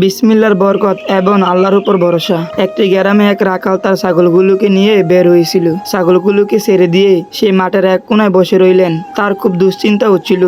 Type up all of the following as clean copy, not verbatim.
বিসমিল্লার বরকত এবং আল্লাহর উপর ভরসা। একটি গ্রামে এক রাখাল তার ছাগলগুলোকে নিয়ে বের হয়েছিল। ছাগলগুলোকে ছেড়ে দিয়ে সে মাঠের এক কোনায় বসে রইলেন। তার খুব দুশ্চিন্তা হচ্ছিল।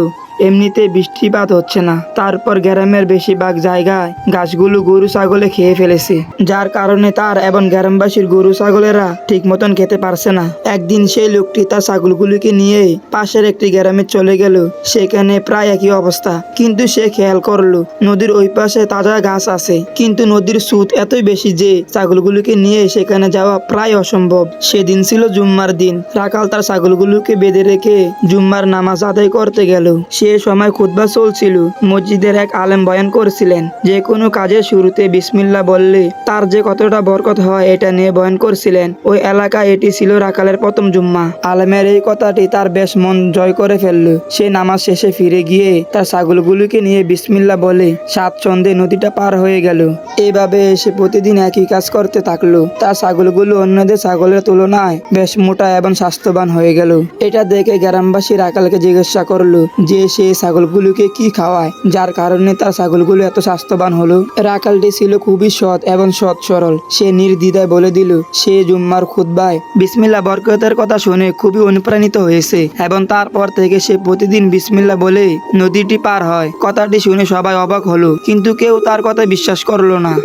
এমনিতে বৃষ্টিপাত হচ্ছে না, তারপর গ্রামের বেশিরভাগ জায়গায় গাছগুলো গরু ছাগলে খেয়ে ফেলেছে, যার কারণে তার এবং গ্রামবাসীর গরু ছাগলেরা ঠিক মতন খেতে পারছে না। একদিন সেই লোকটি তার ছাগলগুলিকে নিয়ে পাশের একটি গ্রামে চলে গেল। সেখানে প্রায় একই অবস্থা, কিন্তু সে খেয়াল করলো নদীর ওই পাশে তাজা গাছ আছে, কিন্তু নদীর স্রোত এতই বেশি যে ছাগলগুলোকে নিয়ে সেখানে যাওয়া প্রায় অসম্ভব। সেদিন ছিল জুম্মার দিন। রাখাল তার ছাগলগুলোকে বেঁধে রেখে জুম্মার নামাজ আদায় করতে গেল। সে সময় খুতবা চলছিল। মসজিদের এক আলেম বয়ান করছিলেন, যে কোনো কাজের শুরুতে বিসমিল্লাহ বললে তার যে কতটা বরকত হয় এটা নিয়ে বয়ান করছিলেন। ওই এলাকায় এটি ছিল রাখালের প্রথম জুম্মা। আলেমের এই কথাটি তার বেশ মন জয় করে ফেলল। সে নামাজ শেষে ফিরে গিয়ে তার ছাগলগুলোকে নিয়ে বিসমিল্লাহ বলে স্বাচ্ছন্দ্যে নদীটা পার হয়ে গেল। এইভাবে সে প্রতিদিন একই কাজ করতে থাকলো। তার ছাগলগুলো অন্যদের ছাগলের তুলনায় বেশ মোটা এবং স্বাস্থ্যবান হয়ে গেল। এটা দেখে গ্রামবাসী রাখালকে জিজ্ঞাসা করলো যে সে ছাগলগুলোকে কি খাওয়ায়, যার কারণে তার ছাগলগুলো এত স্বাস্থ্যবান হলো। রাখালটি ছিল খুবই সৎ এবং সৎ সরল। সে নির্দ্বিধায় বলে দিল সে জুম্মার খুতবায় বিসমিল্লাহ বরকতের কথা শুনে খুবই অনুপ্রাণিত হয়েছে এবং তারপর থেকে সে প্রতিদিন বিসমিল্লাহ বলে নদীটি পার হয়। কথাটি শুনে সবাই অবাক হলো, কিন্তু কেউ তার কথা বিশ্বাস করলো না।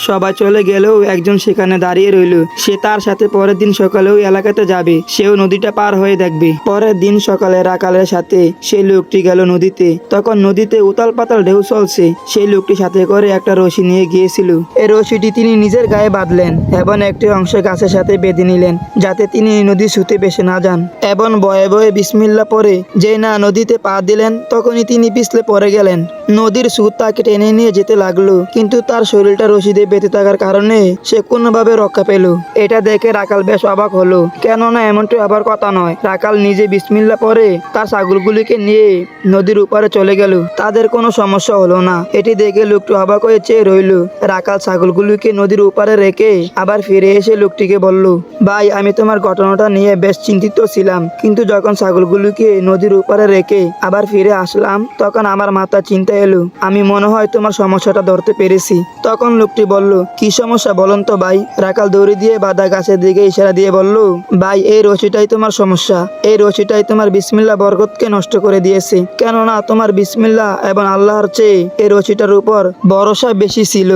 সবাই চলে গেলেও একজন সেখানে দাঁড়িয়ে রইল। সে তার সাথে পরের দিন সকালে ওই এলাকাতে যাবে, সেও নদীটা পার হয়ে দেখবে। পরের দিন সকালে রাখালের সাথে সেই লোকটি গেল নদীতে। তখন নদীতে উতাল পাতাল ঢেউ চলছে। সেই লোকটি সাথে করে একটা রশি নিয়ে গিয়েছিল। এই রশিটি তিনি নিজের গায়ে বাঁধলেন এবং একটি অংশ গাছের সাথে বেঁধে নিলেন, যাতে তিনি নদীর স্রোতে ভেসে না যান। এবং বয়ে বয়ে বিসমিল্লাহ পরে যেই না নদীতে পা দিলেন, তখনই তিনি পিছলে পড়ে গেলেন। নদীর স্রোত তাকে টেনে নিয়ে যেতে লাগলো, কিন্তু তার শরীরটা রশি দিয়ে বেঁধে থাকার কারণে সে কোনোভাবে রক্ষা পেল। এটা দেখে রাখাল বেশ অবাক হলো, কেননা এমনটি আবার কথা নয়। রাখাল নিজে বিসমিল্লাহ পরে তার ছাগলগুলিকে নিয়ে নদীর উপরে চলে গেল। তাদের কোনো সমস্যা হলো না। এটি দেখে লোকটি অবাক হয়ে চেয়ে রইল। রাখাল ছাগলগুলিকে নদীর উপরে রেখে আবার ফিরে এসে লোকটিকে বলল, ভাই, আমি তোমার ঘটনাটা নিয়ে বেশ চিন্তিত ছিলাম, কিন্তু যখন ছাগলগুলিকে নদীর উপরে রেখে আবার ফিরে আসলাম তখন আমার মাথা চিন্তা এলো, আমি মনে হয় তোমার সমস্যাটা ধরতে পেরেছি। তখন লোকটি বলল, কি সমস্যা বলুন তো ভাই। রাখাল দৌড়ে দিয়ে বাঁধা গাছের দিকে ইশারা দিয়ে বলল, ভাই, এই রশিটাই তোমার সমস্যা। এই রশিটাই তোমার বিসমিল্লাহ বরকতকে নষ্ট করে দিয়েছে, কেননা তোমার বিসমিল্লাহ এবং আল্লাহর চেয়ে এই রশিটার উপর ভরসা বেশি ছিল,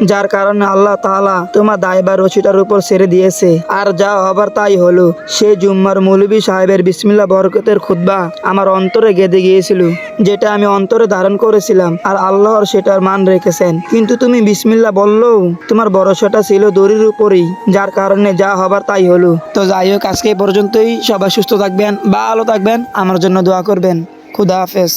যার কারণে আল্লাহ তাআলা তোমার দায়ভার রশিটার উপর ছেড়ে দিয়েছে। আর যা হবার তাই হলো। সে জুম্মার মৌলভী সাহেবের বিসমিল্লাহ বরকতের খুতবা আমার অন্তরে গেঁথে গিয়েছিল, যেটা আমি অন্তরে ধারণ করেছিলাম, আর আল্লাহর সেটার মান রেখেছেন। কিন্তু তুমি বিসমিল্লাহ বললেও তোমার ভরসাটা ছিল দড়ির উপরেই, যার কারণে যা হবার তাই হলো। তো যাই হোক, আজকে এই পর্যন্তই। সবাই সুস্থ থাকবেন, ভালো থাকবেন, আমার জন্য দোয়া করবেন। খুদা হাফেজ।